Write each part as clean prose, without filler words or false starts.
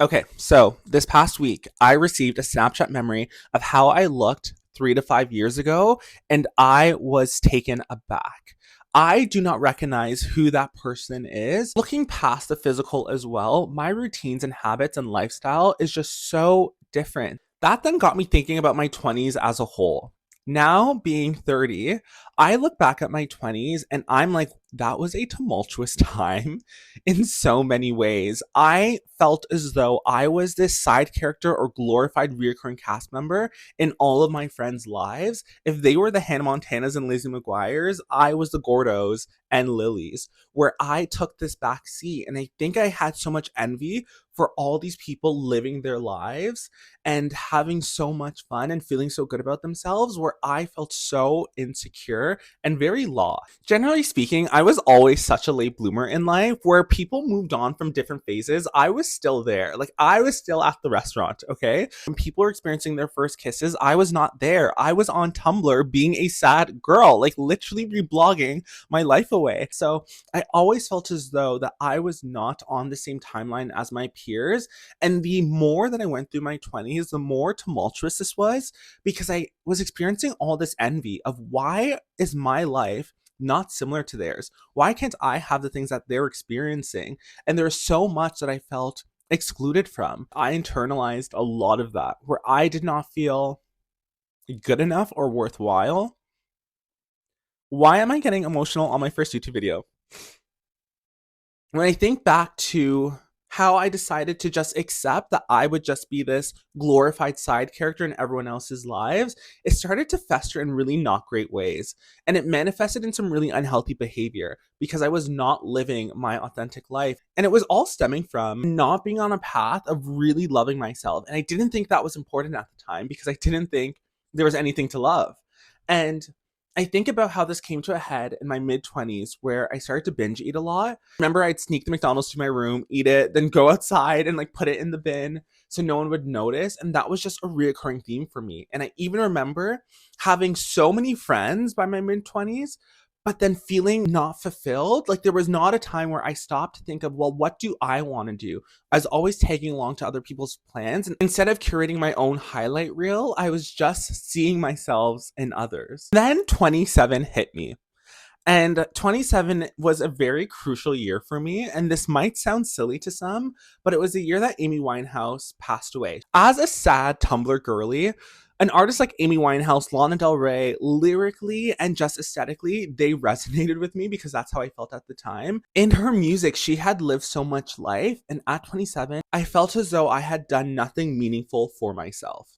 Okay, so this past week, I received a Snapchat memory of how I looked 3 to 5 years ago, and I was taken aback. I do not recognize who that person is. Looking past the physical as well, my routines and habits and lifestyle is just so different. That then got me thinking about my 20s as a whole. Now, being 30, I look back at my 20s and I'm like, that was a tumultuous time in so many ways. I felt as though I was this side character or glorified recurring cast member in all of my friends' lives. If they were the Hannah Montanas and Lizzie McGuires, I was the Gordos and Lilies, where I took this back seat. And I think I had so much envy for all these people living their lives and having so much fun and feeling so good about themselves, where I felt so insecure and very lost. Generally speaking, I was always such a late bloomer in life where people moved on from different phases. I was still there. Like, I was still at the restaurant, okay? When people were experiencing their first kisses, I was not there. I was on Tumblr being a sad girl, like literally reblogging my life away. So I always felt as though that I was not on the same timeline as my peers. And the more that I went through my 20s, the more tumultuous this was, because I was experiencing all this envy of why is my life not similar to theirs? Why can't I have the things that they're experiencing? And there's so much that I felt excluded from. I internalized a lot of that, where I did not feel good enough or worthwhile. Why am I getting emotional on my first YouTube video? When I think back to how I decided to just accept that I would just be this glorified side character in everyone else's lives, it started to fester in really not great ways. And it manifested in some really unhealthy behavior because I was not living my authentic life. And it was all stemming from not being on a path of really loving myself. And I didn't think that was important at the time because I didn't think there was anything to love. And I think about how this came to a head in my mid 20s where I started to binge eat a lot. Remember, I'd sneak the McDonald's to my room, eat it, then go outside and like put it in the bin so no one would notice. And that was just a reoccurring theme for me. And I even remember having so many friends by my mid 20s, but then feeling not fulfilled. Like, there was not a time where I stopped to think of, well, what do I want to do? I was always tagging along to other people's plans. And instead of curating my own highlight reel, I was just seeing myself in others. Then 27 hit me. And 27 was a very crucial year for me. And this might sound silly to some, but it was the year that Amy Winehouse passed away. As a sad Tumblr girly, an artist like Amy Winehouse, Lana Del Rey, lyrically and just aesthetically, they resonated with me because that's how I felt at the time. In her music, she had lived so much life. And at 27, I felt as though I had done nothing meaningful for myself.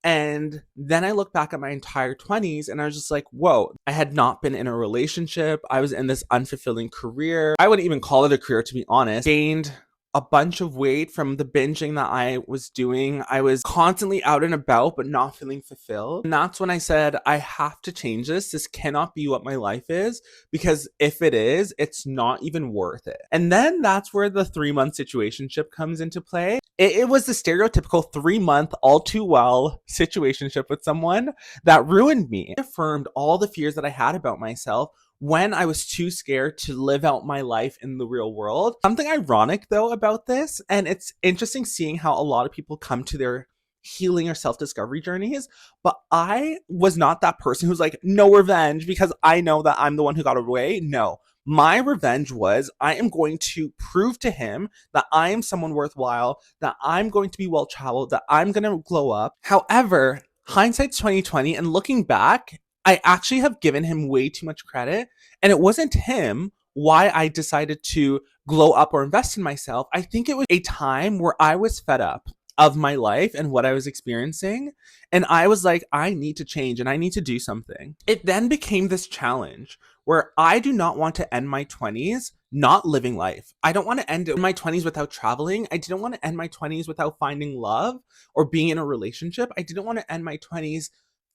And then I look back at my entire 20s and I was just like, whoa, I had not been in a relationship. I was in this unfulfilling career. I wouldn't even call it a career, to be honest. Gained a bunch of weight from the binging that I was doing. I was constantly out and about, but not feeling fulfilled. And that's when I said, I have to change this. This cannot be what my life is, because if it is, it's not even worth it. And then that's where the 3-month situationship comes into play. It was the stereotypical 3-month, all too well situationship with someone that ruined me. It affirmed all the fears that I had about myself when I was too scared to live out my life in the real world. Something ironic, though, about this, and it's interesting seeing how a lot of people come to their healing or self-discovery journeys, but I was not that person who's like, no revenge because I know that I'm the one who got away. No. My revenge was, I am going to prove to him that I am someone worthwhile, that I'm going to be well-traveled, that I'm going to glow up. However, hindsight's 2020, and looking back, I actually have given him way too much credit, and it wasn't him why I decided to glow up or invest in myself. I think it was a time where I was fed up of my life and what I was experiencing, and I was like, I need to change and I need to do something. It then became this challenge where I do not want to end my 20s not living life. I don't want to end my 20s without traveling. I didn't want to end my 20s without finding love or being in a relationship. I didn't want to end my 20s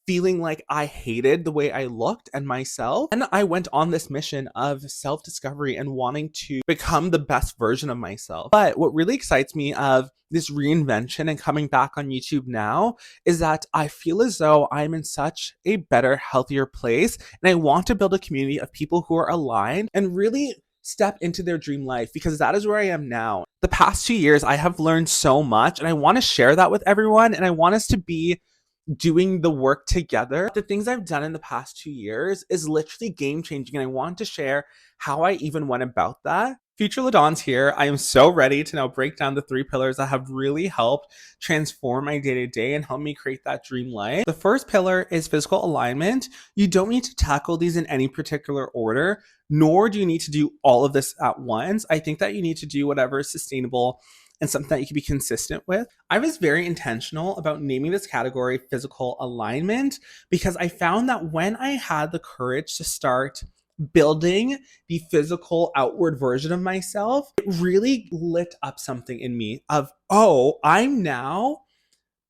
feeling like I hated the way I looked and myself. And I went on this mission of self-discovery and wanting to become the best version of myself. But what really excites me of this reinvention and coming back on YouTube now is that I feel as though I'm in such a better, healthier place. And I want to build a community of people who are aligned and really step into their dream life, because that is where I am now. The past 2 years, I have learned so much, and I want to share that with everyone. And I want us to be doing the work together. The things I've done in the past 2 years is literally game changing, and I want to share how I even went about that. Future Ladon's here. I am so ready to now break down the 3 pillars that have really helped transform my day to day and help me create that dream life. The first pillar is physical alignment. You don't need to tackle these in any particular order, nor do you need to do all of this at once. I think that you need to do whatever is sustainable and something that you can be consistent with. I was very intentional about naming this category physical alignment because I found that when I had the courage to start building the physical outward version of myself, it really lit up something in me of, oh, I'm now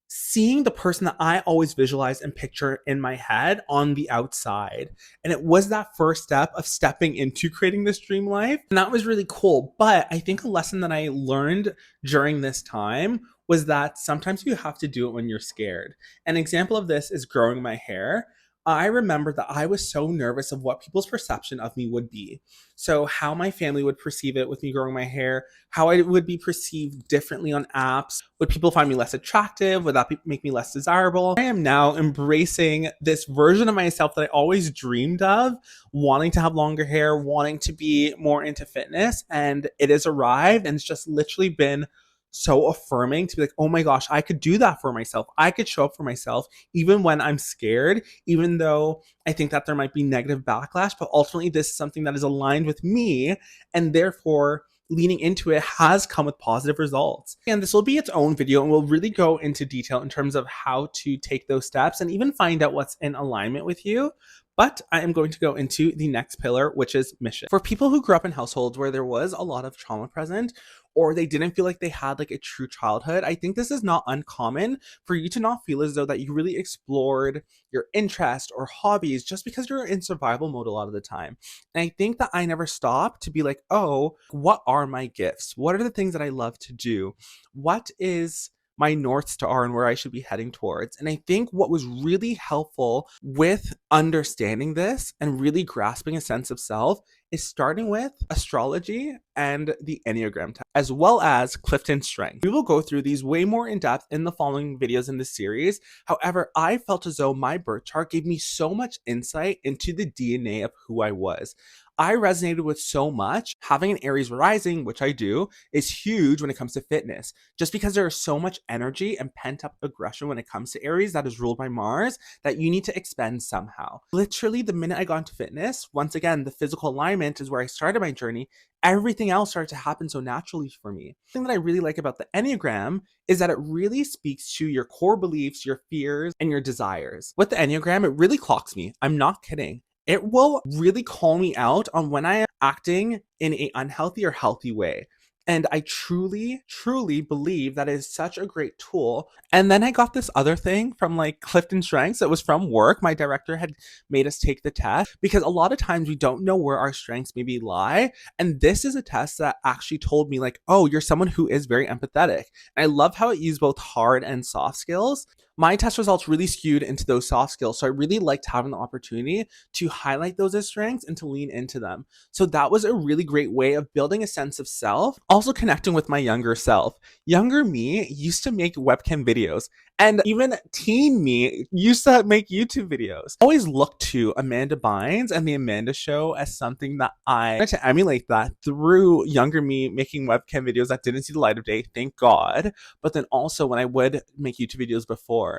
seeing the person that I always visualize and picture in my head on the outside. And it was that first step of stepping into creating this dream life. And that was really cool. But I think a lesson that I learned during this time was that sometimes you have to do it when you're scared. An example of this is growing my hair. I remember that I was so nervous of what people's perception of me would be. So, how my family would perceive it with me growing my hair, how I would be perceived differently on apps. Would people find me less attractive? Would that make me less desirable? I am now embracing this version of myself that I always dreamed of, wanting to have longer hair, wanting to be more into fitness. And it has arrived, and it's just literally been so affirming to be like, oh my gosh, I could do that for myself. I could show up for myself even when I'm scared, even though I think that there might be negative backlash. But ultimately, this is something that is aligned with me, and therefore leaning into it has come with positive results. And this will be its own video, and we'll really go into detail in terms of how to take those steps and even find out what's in alignment with you. But I am going to go into the next pillar, which is mission. For people who grew up in households where there was a lot of trauma present, or they didn't feel like they had like a true childhood, I think this is not uncommon for you to not feel as though that you really explored your interest or hobbies just because you're in survival mode a lot of the time. And I think that I never stopped to be like, oh, what are my gifts? What are the things that I love to do? What is my North Star and where I should be heading towards? And I think what was really helpful with understanding this and really grasping a sense of self is starting with astrology and the Enneagram test, as well as Clifton Strength. We will go through these way more in depth in the following videos in this series. However, I felt as though my birth chart gave me so much insight into the DNA of who I was. I resonated with so much. Having an Aries rising, which I do, is huge when it comes to fitness, just because there is so much energy and pent up aggression when it comes to Aries that is ruled by Mars that you need to expend somehow. Literally, the minute I got into fitness, once again, the physical alignment is where I started my journey. Everything else started to happen so naturally for me. The thing that I really like about the Enneagram is that it really speaks to your core beliefs, your fears, and your desires. With the Enneagram, it really clocks me. I'm not kidding. It will really call me out on when I am acting in an unhealthy or healthy way. And I truly, truly believe that is such a great tool. And then I got this other thing from like Clifton Strengths that was from work. My director had made us take the test because a lot of times we don't know where our strengths maybe lie. And this is a test that actually told me like, oh, you're someone who is very empathetic. And I love how it used both hard and soft skills. My test results really skewed into those soft skills. So I really liked having the opportunity to highlight those as strengths and to lean into them. So that was a really great way of building a sense of self, also connecting with my younger self. Younger me used to make webcam videos, and even teen me used to make YouTube videos. I always looked to Amanda Bynes and The Amanda Show as something that I wanted to emulate that through younger me making webcam videos that didn't see the light of day, thank God. But then also when I would make YouTube videos before,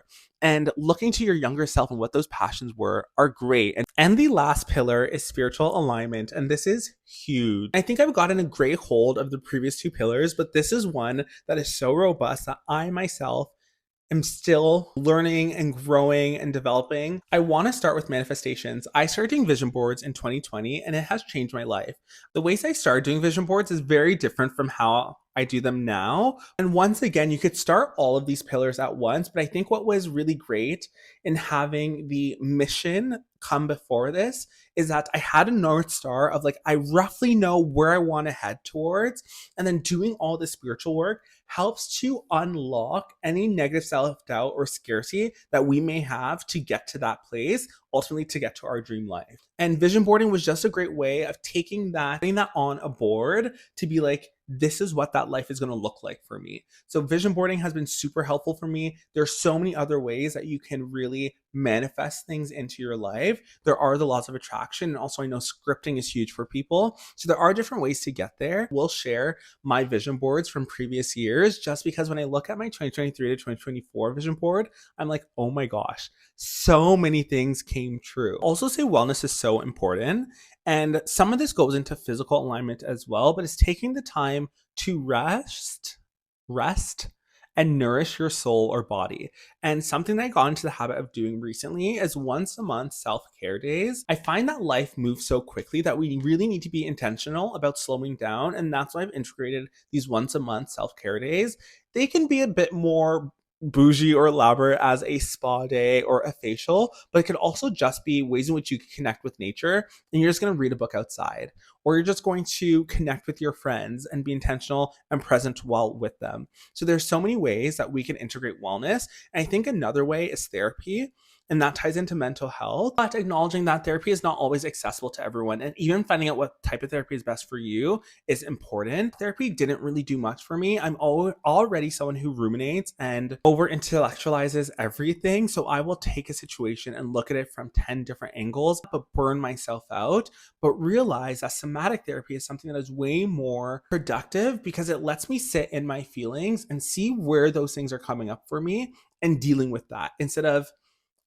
and looking to your younger self and what those passions were are great. And the last pillar is spiritual alignment. And this is huge. I think I've gotten a great hold of the previous 2 pillars, but this is one that is so robust that I myself am still learning and growing and developing. I want to start with manifestations. I started doing vision boards in 2020 and it has changed my life. The ways I started doing vision boards is very different from how I do them now. And once again, you could start all of these pillars at once, but I think what was really great in having the mission come before this is that I had a North Star of like, I roughly know where I want to head towards. And then doing all the spiritual work helps to unlock any negative self doubt or scarcity that we may have to get to that place, ultimately to get to our dream life. And vision boarding was just a great way of taking that, putting that on a board to be like, this is what that life is going to look like for me. So vision boarding has been super helpful for me. There's so many other ways that you can really manifest things into your life. There are the laws of attraction. And also I know scripting is huge for people. So there are different ways to get there. We'll share my vision boards from previous years just because when I look at my 2023 to 2024 vision board, I'm like, oh my gosh, so many things came true. Also say wellness is so important. And some of this goes into physical alignment as well, but it's taking the time to rest and nourish your soul or body. And something that I got into the habit of doing recently is once a month self-care days. I find that life moves so quickly that we really need to be intentional about slowing down. And that's why I've integrated these once a month self-care days. They can be a bit more bougie or elaborate as a spa day or a facial, but it could also just be ways in which you can connect with nature and you're just going to read a book outside, or you're just going to connect with your friends and be intentional and present while with them. So there's so many ways that we can integrate wellness. And I think another way is therapy. And that ties into mental health, but acknowledging that therapy is not always accessible to everyone. And even finding out what type of therapy is best for you is important. Therapy didn't really do much for me. I'm already someone who ruminates and over intellectualizes everything. So I will take a situation and look at it from 10 different angles, but burn myself out. But realize that somatic therapy is something that is way more productive because it lets me sit in my feelings and see where those things are coming up for me and dealing with that instead of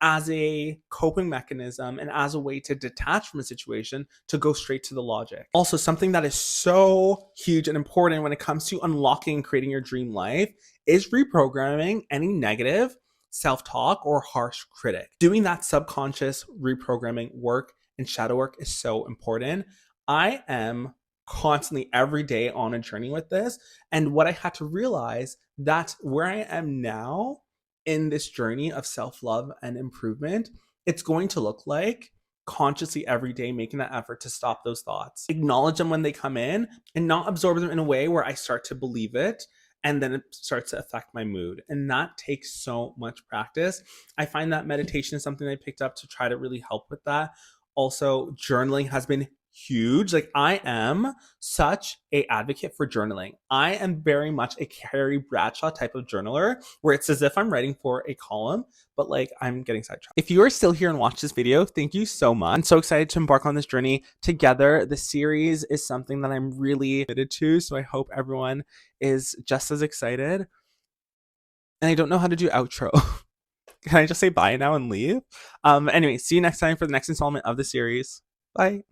as a coping mechanism and as a way to detach from a situation to go straight to the logic. Also, something that is so huge and important when it comes to unlocking and creating your dream life is reprogramming any negative self talk or harsh critic. Doing that subconscious reprogramming work and shadow work is so important. I am constantly every day on a journey with this. And what I had to realize that where I am now in this journey of self-love and improvement, it's going to look like consciously every day making that effort to stop those thoughts, acknowledge them when they come in, and not absorb them in a way where I start to believe it and then it starts to affect my mood. And that takes so much practice. I find that meditation is something I picked up to try to really help with that. Also, journaling has been huge. Like I am such a advocate for journaling. I am very much a Carrie Bradshaw type of journaler where it's as if I'm writing for a column, but like I'm getting sidetracked. If you are still here and watch this video, thank you so much. I'm so excited to embark on this journey together. The series is something that I'm really committed to, so I hope everyone is just as excited. And I don't know how to do outro. Can I just say bye now and leave? Anyway, see you next time for the next installment of the series. Bye.